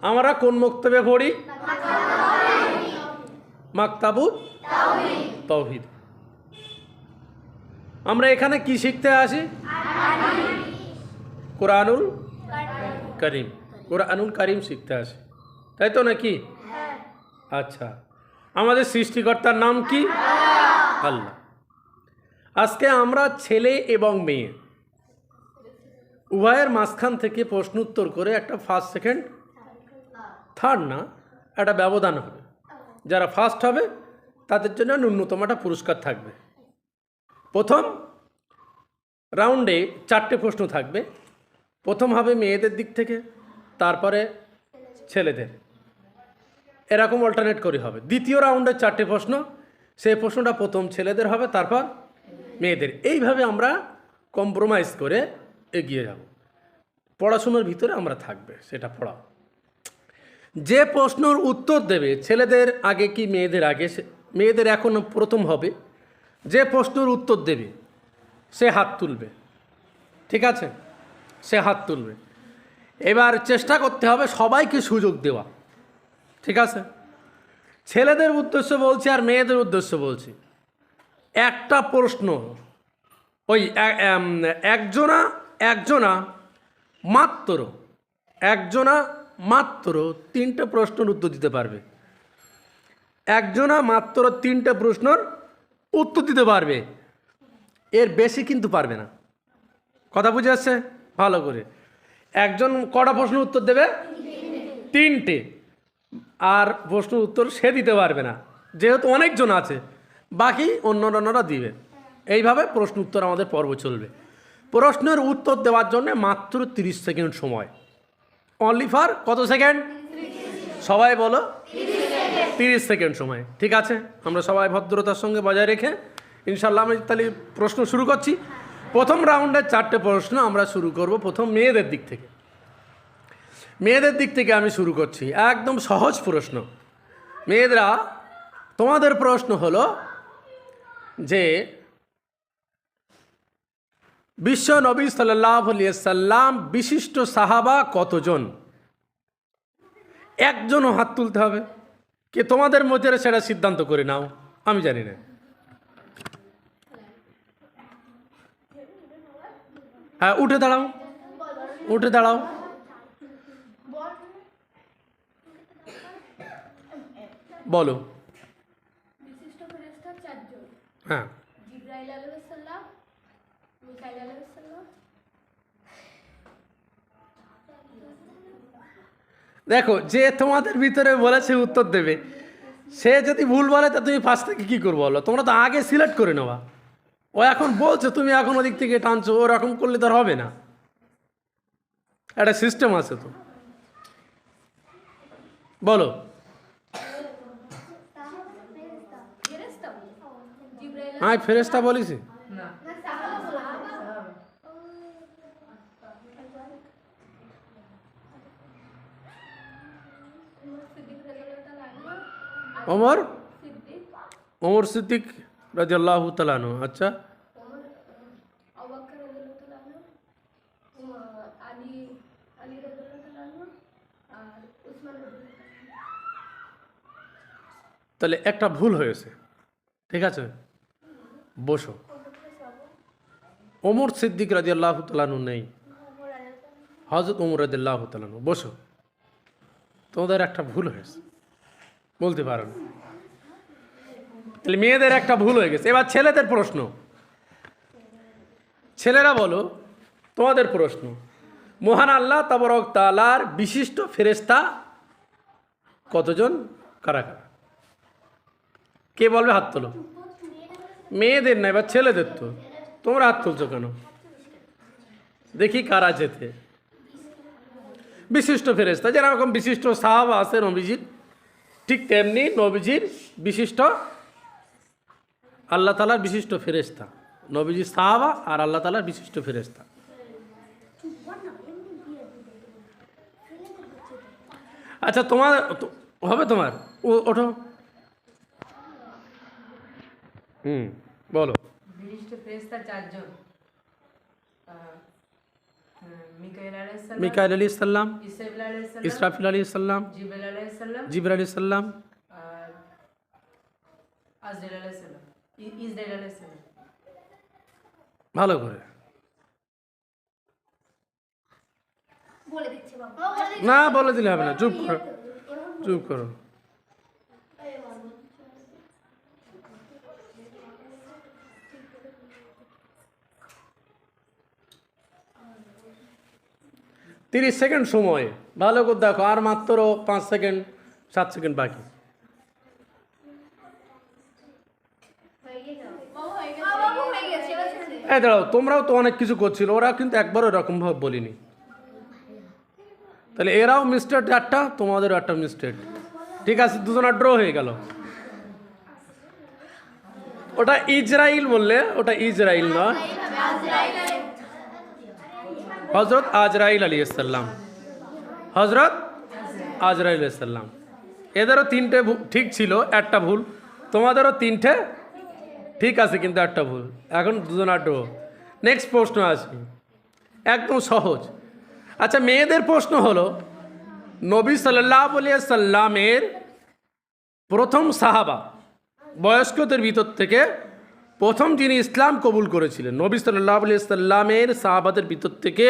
আমরা কোন মক্তবে পড়ি? মাকতাবুত তাওহীদ। আমরা এখানে কি শিখতে আসি? কোরআনুল কারীম। কোরআনুল কারীম শিখতে আসি, তাই তো নাকি? আচ্ছা, আমাদের সৃষ্টিকর্তার নাম কি? আল্লাহ। আজকে আমরা ছেলে এবং মেয়ে উভয়ের মাঝখান থেকে প্রশ্ন উত্তর করে একটা ফার্স্ট সেকেন্ড থার্ড না, একটা ব্যবধান হবে। যারা ফার্স্ট হবে তাদের জন্য ন্যূনতম একটা পুরস্কার থাকবে। প্রথম রাউন্ডে 4টে প্রশ্ন থাকবে। প্রথম হবে মেয়েদের দিক থেকে, তারপরে ছেলেদের, এরকম অল্টারনেট করে হবে। দ্বিতীয় রাউন্ডে 4টে প্রশ্ন, সেই প্রশ্নটা প্রথম ছেলেদের হবে, তারপর মেয়েদের। এইভাবে আমরা কম্প্রোমাইজ করে এগিয়ে যাব। পড়াশোনার ভিতরে আমরা থাকবে, সেটা পড়াও। যে প্রশ্নের উত্তর দেবে ছেলেদের আগে কি মেয়েদের আগে, মেয়েদের এখন প্রথম হবে। যে প্রশ্নের উত্তর দেবে সে হাত তুলবে, ঠিক আছে? সে হাত তুলবে। এবার চেষ্টা করতে হবে সবাইকে সুযোগ দেওয়া, ঠিক আছে? ছেলেদের উদ্দেশ্য বলছি আর মেয়েদের উদ্দেশ্য বলছি। একটা প্রশ্ন ওই একজনা মাত্র 3টে প্রশ্নের উত্তর দিতে পারবে। একজনা মাত্র 3টে প্রশ্নের উত্তর দিতে পারবে, এর বেশি কিন্তু পারবে না। কথা বুঝে আসছে ভালো করে? একজন কটা প্রশ্নের উত্তর দেবে? 3টে। আর প্রশ্নের উত্তর সে দিতে পারবে না, যেহেতু অনেকজন আছে, বাকি অন্যরা দিবে। এইভাবে প্রশ্ন উত্তর আমাদের পর্ব চলবে। প্রশ্নের উত্তর দেওয়ার জন্য মাত্র 30 সেকেন্ড সময়। অনলি ফর কত সেকেন্ড? সবাই বলো 30 সেকেন্ড সময়, ঠিক আছে? আমরা সবাই ভদ্রতার সঙ্গে বজায় রেখে ইনশাল্লাহ আমি তাহলে প্রশ্ন শুরু করছি। প্রথম রাউন্ডের 4টে প্রশ্ন আমরা শুরু করব প্রথম মেয়েদের দিক থেকে। মেয়েদের দিক থেকে আমি শুরু করছি, একদম সহজ প্রশ্ন। মেয়েরা, তোমাদের প্রশ্ন হলো যে বিশ্ব নবী সাল্লাল্লাহু আলাইহি সাল্লাম বিশিষ্ট সাহাবা কতজন? একজনও হাত তুলতে হবে। কে তোমাদের মধ্যে সেটা সিদ্ধান্ত করে নাও, আমি জানি না। হ্যাঁ, উঠে দাঁড়াও, উঠে দাঁড়াও। বলো। হ্যাঁ, দেখো, যে তোমাদের ভিতরে বলেছে উত্তর দেবে, সে যদি ভুল বলে তা তুমি ফার্স্ট থেকে কী করবো বলো? তোমরা তো আগে সিলেক্ট করে নেওয়া। ও এখন বলছে, তুমি এখন ওদিক থেকে টানছো, ওরকম করলে তো আর হবে না। একটা সিস্টেম আছে তো। বলো। হ্যাঁ, ফেরেশতা বলিস। ওমর সিদ্দিক রাদিয়াল্লাহু তাআলা আনহু। আচ্ছা, তাহলে একটা ভুল হয়েছে, ঠিক আছে? বসো। ওমর সিদ্দিক রাদিয়াল্লাহু তাআলা আনহু নেই, হযরত ওমর রাদিয়াল্লাহু তাআলা আনহু। বসো। তোমাদের একটা ভুল হয়েছে, বলতে পারো না। তাহলে মেয়েদের একটা ভুল হয়ে গেছে। এবার ছেলেদের প্রশ্ন। ছেলেরা বলো, তোমাদের প্রশ্ন। মহান আল্লাহ তাবারক তাআলার বিশিষ্ট ফেরেশতা কতজন? কারা কারা? কে বলবে? হাত তোলো। মেয়েদের না, এবার ছেলেদের। তো তোমরা হাত তুলছো কেন? দেখি কারা যেতে। বিশিষ্ট ফেরেশতা, যেরকম বিশিষ্ট সাহাবা আছে নবীজির, ঠিক তেমনি নবীজির বিশিষ্ট আল্লাহ তাআলার বিশিষ্ট ফেরেশতা। নবীজির সাহাবা আর আল্লাহ তাআলার বিশিষ্ট ফেরেশতা। আচ্ছা, তোমার হবে, তোমার ওঠো। বলো। বিশিষ্ট ফেরেশতা 4 জন। মিকাইল আলাইহিস সালাম, ইসরাফিল আলাইহিস সালাম, জিবরাইল আলাইহিস সালাম, ভালো করে না বলে দিলে হবে না, চুপ করো, চুপ করো। তিরিশ সেকেন্ড সময়, ভালো করে দেখো, আর মাত্র 5 সেকেন্ড 7 সেকেন্ড বাকি। এই দাঁড়াও, তোমরাও তো অনেক কিছু করছিল, ওরা কিন্তু একবার ওরকম ভাবে বলিনি। তাহলে এরাও মিস্টেক একটা, তোমাদেরও একটা মিস্টেক। ঠিক আছে, দুজনের ড্র হয়ে গেল। ওটা ইজরাইল বললে, ওটা ইজরাইল নয়, হজরত আজরাইল আলাইহিস সালাম, হজরত আজরাইল আলাইহিস সালাম। এদেরও 3টে ঠিক ছিল, একটা ভুল। তোমাদেরও 3টে ঠিক আছে, কিন্তু একটা ভুল। এখন দুজনের ড্র। নেক্সট প্রশ্ন আছে, একদম সহজ। আচ্ছা, মেয়েদের প্রশ্ন হলো, নবী সাল্লাল্লাহু আলাইহি সাল্লামের প্রথম সাহাবা, বয়স্কদের ভিতর থেকে প্রথম যিনি ইসলাম কবুল করেছিলেন, নবী সাল্লাল্লাহু আলাইহি সাল্লামের সাহাবাদের ভিতর থেকে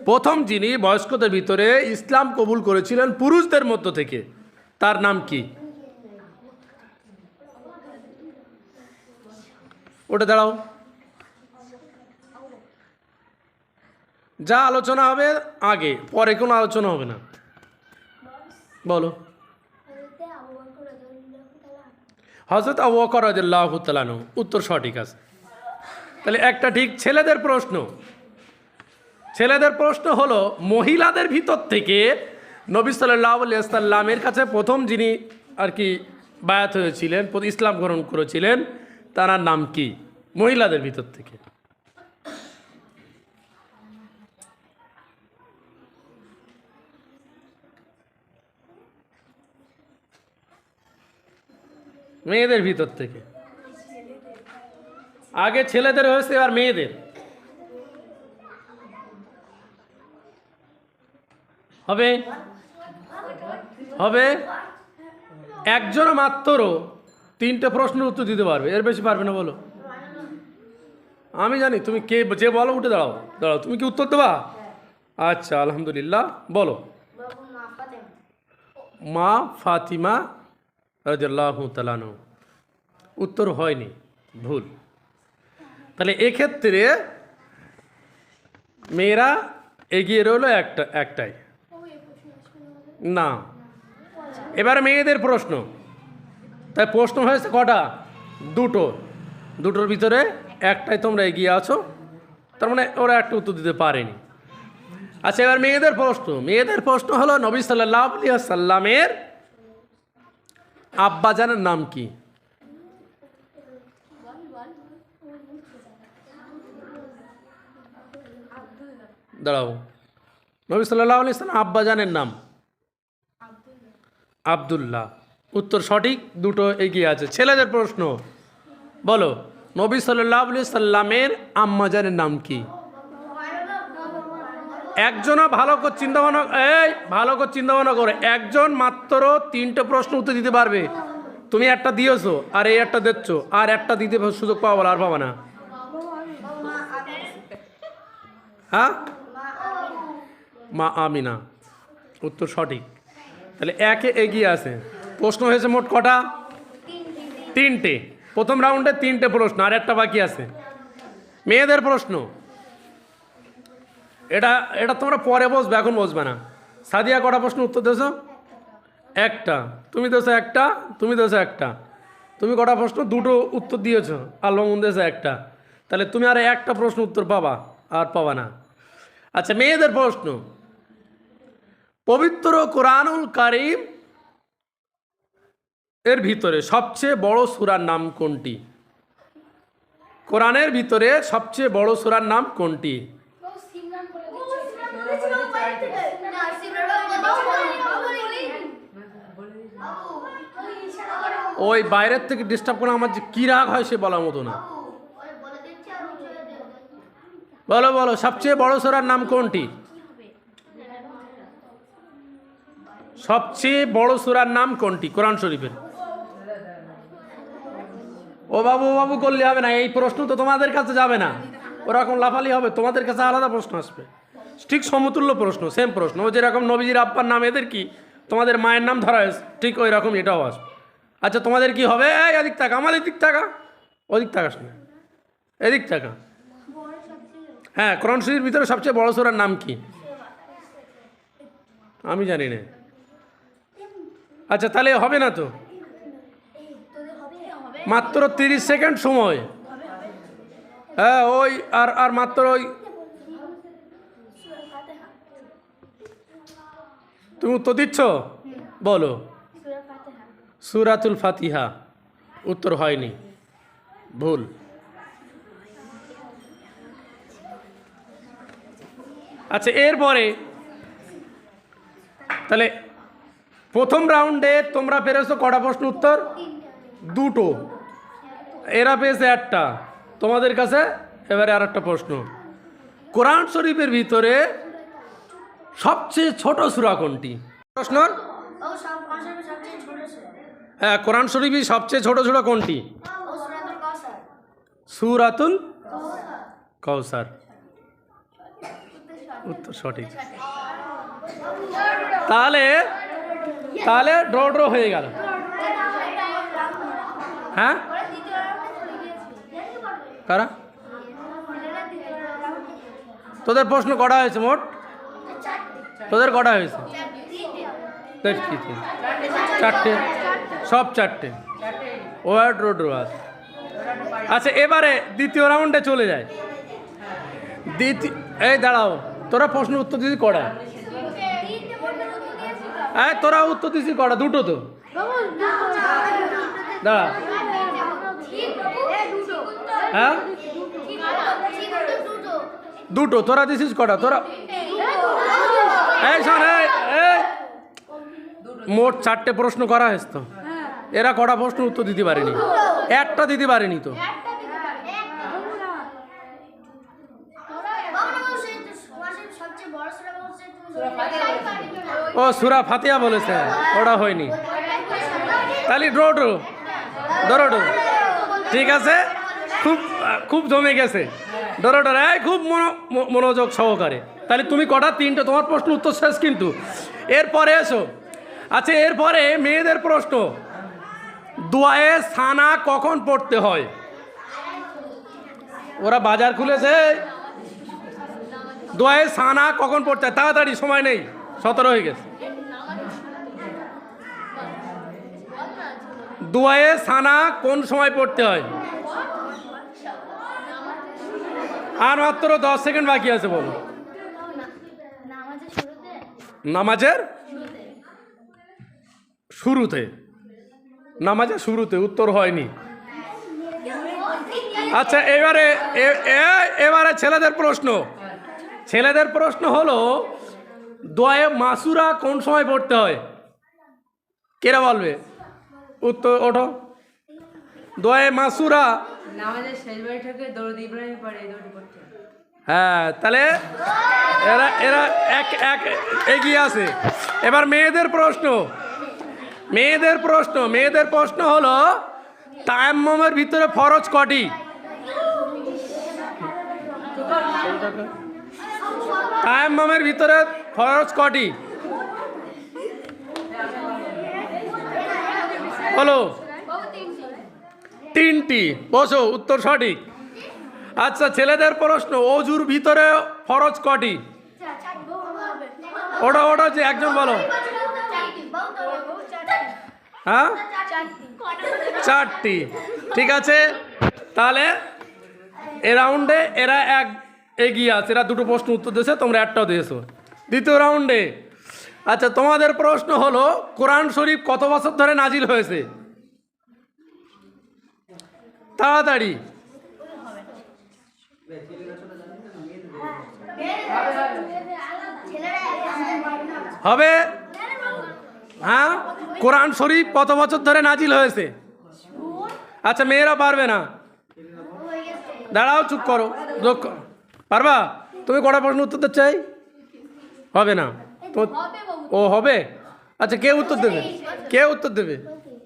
প্রথম যিনি বয়স্কদের ভিতরে ইসলাম কবুল করেছিলেন পুরুষদের মধ্য থেকে, তার নাম কি? ওটা দাঁড়াও, যা আলোচনা হবে আগে, পরে কোনো আলোচনা হবে না। বলো। হযরত আবু বকর রাদিয়াল্লাহু তাআলা আনহু, উত্তর সঠিক আছে। তাহলে একটা ঠিক। ছেলেদের প্রশ্ন, ছেলেদের প্রশ্ন হলো, মহিলাদের ভিতর থেকে নবী সাল্লাল্লাহু আলাইহি সাল্লামের কাছে প্রথম যিনি আর কি বায়াত হয়েছিলেন, ইসলাম গ্রহণ করেছিলেন, তার নাম কি? মহিলাদের ভিতর থেকে। মেয়েদের ভিতর থেকে। আগে ছেলেদের হয়েছে, এবার মেয়েদের হবে। হবে একজন মাত্র 3টে প্রশ্নের উত্তর দিতে পারবে, এর বেশি পারবে না। বলো। আমি জানি তুমি কে, যে বলো উঠে দাঁড়াও। দাঁড়াও, তুমি কি উত্তর দেবা? আচ্ছা, আলহামদুলিল্লাহ। বলো। মা ফাতিমা রাদিয়াল্লাহু তাআলা আনহা। উত্তর হয়নি, ভুল। তাহলে এক্ষেত্রে মেয়েরা এগিয়ে রইল একটাই না। এবার মেয়েদের প্রশ্ন। তাই প্রশ্ন হয়েছে কটা? দুটোর ভিতরে একটাই তোমরা এগিয়ে আছো, তার মানে ওরা একটা উত্তর দিতে পারেনি। আচ্ছা, এবার মেয়েদের প্রশ্ন। মেয়েদের প্রশ্ন হলো, নবী সাল্লাল্লাহু আলাইহি সাল্লামের আব্বাজানের নাম কি? দাঁড়াও, নবী সাল্লাল্লাহু আলাইহি সাল্লাম আব্বাজানের নাম আব্দুল্লাহ। উত্তর সঠিক, দুটো এগিয়ে আছে। ছেলেদের প্রশ্ন, বলো, নবী সাল্লাল্লাহু আলাইহি সাল্লামের আম্মাজানের নাম কি? একজনও ভালো করে চিন্তা ভাবনা করে, একজন মাত্র 3টে প্রশ্ন উত্তর দিতে পারবে। তুমি একটা দিয়েছো, আর এই একটা দিচ্ছ, আর একটা দিতে সুযোগ পাবো, আর পাবা না। হ্যাঁ, মা আমিনা। উত্তর সঠিক। তাহলে একে এগিয়ে আছে। প্রশ্ন হয়েছে মোট কটা? 3টে। প্রথম রাউন্ডে 3টে প্রশ্ন, আর একটা বাকি আছে। মেয়েদের প্রশ্ন, এটা তোমরা পরে বসবে, এখন বসবে না। সাদিয়া কটা প্রশ্ন উত্তর দিয়েছো? একটা। তুমি দিয়েছো একটা, তুমি দিয়েছো একটা। তুমি কটা প্রশ্ন? দুটো উত্তর দিয়েছো, আর লমন দিয়েছো একটা। তাহলে তুমি আর একটা প্রশ্ন উত্তর পাবা, আর পাবা না। আচ্ছা, মেয়েদের প্রশ্ন, পবিত্র কোরআনুল কারীম এর ভিতরে সবচেয়ে বড় সূরার নাম কোনটি? কোরআনের ভিতরে সবচেয়ে বড় সূরার নাম কোনটি? ওই বাইরের থেকে ডিস্টার্ব করে আমার যে কি রাগ হয় সে বলার মতো না। বলো, সবচেয়ে বড় সূরার নাম কোনটি? সবচেয়ে বড় সূরার নাম কোনটি কোরআন শরীফের? ও বাবু করলে হবে না, এই প্রশ্ন তো তোমাদের কাছে যাবে না, ওরকম লাফালি হবে, তোমাদের কাছে আলাদা প্রশ্ন আসবে, ঠিক সমতুল্য প্রশ্ন, সেম প্রশ্ন। ও যেরকম নবীজির আব্বার নাম এদের কি, তোমাদের মায়ের নাম ধরা হয়েছে, ঠিক ওই রকম এটাও আসবে। আচ্ছা তোমাদের কি হবে, এই এদিক টাকা, আমাদের দিক টাকা, ওদিক টাকা, শোনে এদিক টাকা। হ্যাঁ, কোরআন শরীফের ভিতরে সবচেয়ে বড় সূরার নাম কি? আমি জানি না। আচ্ছা তাহলে হবে না তো, মাত্র 30 সেকেন্ড সময়। হ্যাঁ ওই আর মাত্র ওই, তুমি উত্তর দিচ্ছ, বলো। সূরাতুল ফাতিহা উত্তর হয়নি, ভুল। আচ্ছা এরপরে তাহলে প্রথম রাউন্ডে তোমরা পেরেছো কটা প্রশ্ন উত্তর? দুটো, এরা পেয়েছে একটা। তোমাদের কাছে এবারে আর একটা প্রশ্ন, কোরআন শরীফের ভিতরে সবচেয়ে ছোট সূরা কোনটি? প্রশ্ন, হ্যাঁ কোরআন শরীফের সবচেয়ে ছোট সূরা কোনটি? সূরাতুল কাউসার, উত্তর সঠিক। তাহলে তাহলে ড্র হয়ে গেল। হ্যাঁ কারা, তোদের প্রশ্ন কটা হয়েছে মোট? তোদের কটা হয়েছে? চারটে, সব চারটে। ও ড্র আছে। আচ্ছা এবারে দ্বিতীয় রাউন্ডে চলে যায়। এই দাঁড়াও, তোরা প্রশ্ন উত্তর দিবি কটা? হ্যাঁ তোরা উত্তর দিছি কটা? দুটো তো। দাঁড়া, হ্যাঁ দুটো, তোরা দিছিস কটা? তোরা এই শোন, মোট চারটে প্রশ্ন করা হয়েছে তো, এরা কটা প্রশ্ন উত্তর দিতে পারেনি? একটা দিতে পারেনি তো। ও সূরা ফাতিহা বলেছে, ওটা হয়নি। তাহলে ড্র, ঠিক আছে, খুব জমে গেছে ডর, খুব মনোযোগ সহকারে। তাহলে তুমি কটা? তিনটে, তোমার প্রশ্ন উত্তর শেষ কিন্তু। এরপরে এসো, আচ্ছা এরপরে মেয়েদের প্রশ্ন, দোয়ায়ে সানা কখন পড়তে হয়? ওরা বাজার খুলেছে, দোয়ায়ে সানা কখন পড়তে হয়? তাড়াতাড়ি, সময় নেই, 17 হয়ে গেছে। দোয়ায়ে সানা কোন সময় পড়তে হয়? আর মাত্র 10 সেকেন্ড বাকি আছে, বলো। নামাজের শুরুতে, নামাজের শুরুতে, উত্তর হয়নি। আচ্ছা এবারে ছেলেদের প্রশ্ন। ছেলেদের প্রশ্ন হলো, দোয়ায়ে মাসুরা কোন সময় পড়তে হয়? কেরা বলবে? উত্তর ওঠো। দোয়ায়ে মাসুরা নামাজের শেষ বৈঠকে দরুদ ইব্রাহিম পড়ে, এই দরুদ পড়তে। হ্যাঁ, তাহলে এরা এক এগিয়ে আছে। এবার মেয়েদের প্রশ্ন। মেয়েদের প্রশ্ন হলো, তায়াম্মুমের ভিতরে ফরজ কটি? তায়াম্মুমের ভিতরে ফরজ কটি? বলো। 3টি। বসো, উত্তর সঠিক। আচ্ছা ছেলেদের প্রশ্ন, অজুর ভিতরে ফরজ কটি? ওটা যে একজন বলো। হ্যাঁ 4টি, ঠিক আছে। তাহলে এ রাউন্ডে এরা এক এগিয়ে আছে, এরা দুটো প্রশ্ন উত্তর দিয়েছে, তোমরা একটাও দিয়েছো। দ্বিতীয় রাউন্ডে, আচ্ছা তোমাদের প্রশ্ন হলো, কোরআন শরীফ কত বছর ধরে নাজিল হয়েছে? তাড়াতাড়ি। হবে? হ্যাঁ, কোরআন শরীফ কত বছর ধরে নাজিল হয়েছে? আচ্ছা মেয়েরা পারবে না, দাঁড়াও, চুপ করো, যোগ করো। পারবা? তুমি কটা প্রশ্ন উত্তর দিতে চাই? হবে না তো? ও হবে, আচ্ছা কে উত্তর দেবে? কে উত্তর দেবে?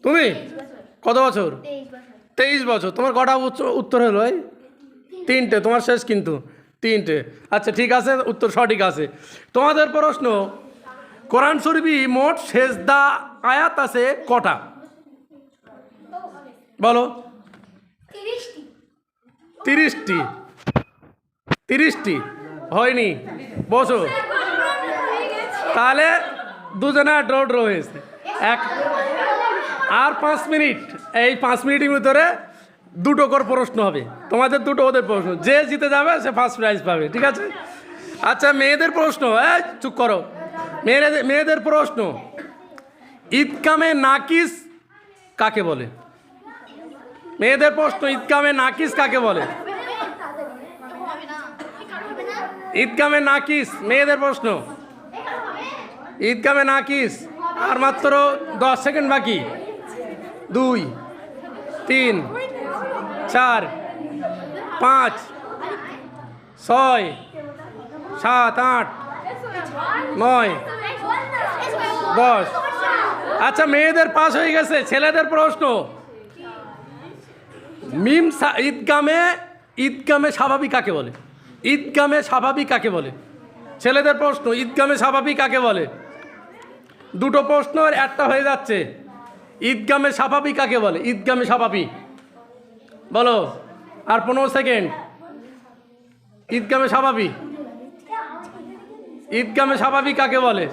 তুমি? কত বছর? 23 বছর। তোমার কটা উত্তর হলো? এই 3টে। তোমার শেষ কিন্তু 3টে। আচ্ছা ঠিক আছে, উত্তর সঠিক আছে। তোমাদের প্রশ্ন, কোরআন শরীফে মোট সেজদা আয়াত আছে কটা? বলো। 30টি। 30টি হয়নি, বসো। তাহলে দুজনে ড্র হয়েছে। আর 5 মিনিট, এই 5 মিনিটের ভিতরে 2টো করে প্রশ্ন হবে, তোমাদের 2টো, ওদের প্রশ্ন। যে জিতে যাবে সে ফার্স্ট প্রাইজ পাবে, ঠিক আছে? আচ্ছা মেয়েদের প্রশ্ন, এই চুপ করো। মেয়েদের প্রশ্ন, ইদকামে নাকিস কাকে বলে? মেয়েদের প্রশ্ন, ইদকামে নাকিস কাকে বলে? ঈদগামে নাকিস, মেয়েদের প্রশ্ন। ঈদগামে নাকিস। আর মাত্র 10 সেকেন্ড বাকি। 2, 3, 4, 5, 6, 7, 8, 9, 10। আচ্ছা মেয়েদের পাস হয়ে গেছে। ছেলেদের প্রশ্ন, ঈদগামে স্বাভাবিক কাকে বলে? ঈদগামে স্বাভাবিক কাকে বলে? ছেলেদের প্রশ্ন, ঈদগামে স্বাভাবিক কাকে বলে? 2টো প্রশ্ন আর একটা হয়ে যাচ্ছে। ঈদগামে স্বাভাবিক কাকে বলে? ঈদগামে স্বাভাবিক বলো। আর 15 সেকেন্ড। ঈদগামে স্বাভাবিক, ঈদগামে স্বাভাবিক কাকে বলে?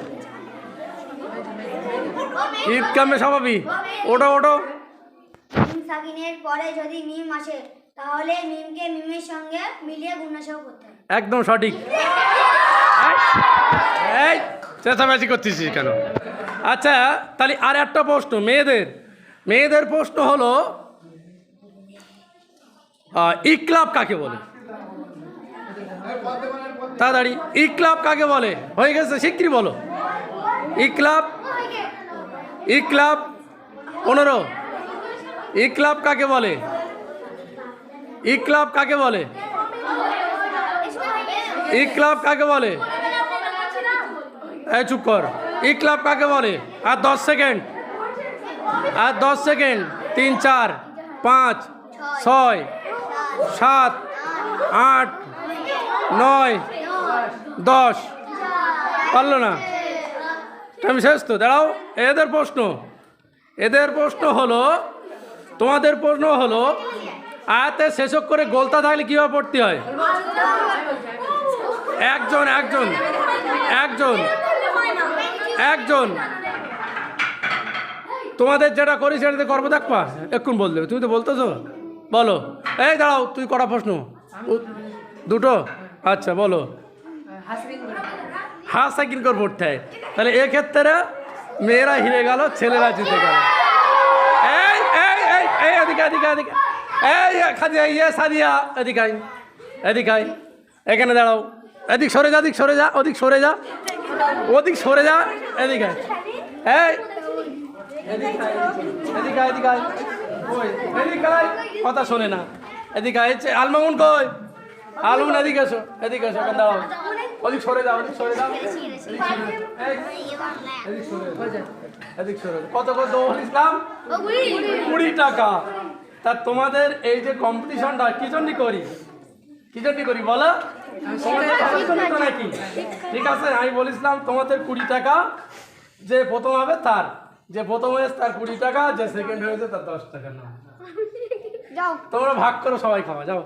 ঈদগামে স্বাভাবিক, ওটো ওটো। মিম সাকিনের পরে যদি মিম আসে তাহলে মিমকে মিমের সঙ্গে মিলিয়ে গুণাসহ করতে হবে। একদম সঠিক। এই চেঁচামেচি করতেছিস কেন? আচ্ছা তাহলে আর একটা প্রশ্ন, মেয়েদের প্রশ্ন হলো, ইকলাব কাকে বলে? তাড়াতাড়ি, ইকলাব কাকে বলে? হয়ে গেছে, শিগগিরই বলো। ইকলাব, 15। ইকলাব কাকে বলে? ইকলাব কাকে বলে? ইকলাব কাকে বলে? এই চুপ কর। ইকলাব কাকে বলে? আর 10 সেকেন্ড, আর 10 সেকেন্ড। 3, 4, 5, 6, 7, 8, 9, 10। পারলো না? আমি শেষ তো, দাঁড়াও। এদের প্রশ্ন হলো, তোমাদের প্রশ্ন হলো, আয়াতে শেষক করে গোলতা থাকলে কীভাবে পড়তে হয়? একজন তোমাদের যেটা করি সেটাতে করবো, দেখবা এক্ষুন বল দেবে। তুমি তো বলতেছো, বলো। এই দাঁড়াও, তুই কটা প্রশ্ন? 2টো। আচ্ছা বলো। হাসাকিন করে পড়তে হয়। তাহলে এক্ষেত্রে মেয়েরা হিরে গেল, ছেলেরা জিতে গেল। এই এই এই এই এদিকে এদিকে এদিকে, এই খাদিয়া, ইয়ে সাদিয়া, এদিকে আই, এদিকে আই, এখানে দাঁড়াও। এদিক সরে যা, এদিক সরে যা, ওদিক সরে যা, ওদিক সরে যা, এদিকে আই। এই এদিকে আই, এদিকে আই, এদিকে আই, ওই এদিকে আই, কথা শোনে না। এদিকে আই। আলমামুন কই? আলমামুন এদিকে এসো, এদিকে এসো, এখানে দাঁড়াও। ওদিক সরে যাও, ওদিক সরে যাও, এদিক সরে। কত কত ইসলাম? 20 টাকা। তা তোমাদের এই যে কম্পিটিশনটা কি জন্য করি? বলো? নাকি? ঠিক আছে, আমি বলেছিলাম তোমাদের 20 টাকা, যে প্রথম হবে তার, যে প্রথম হয়েছে তার 20 টাকা, যে সেকেন্ড হয়েছে তার 10 টাকা। না তোমরা ভাগ করো, সবাই খাওয়া যাও।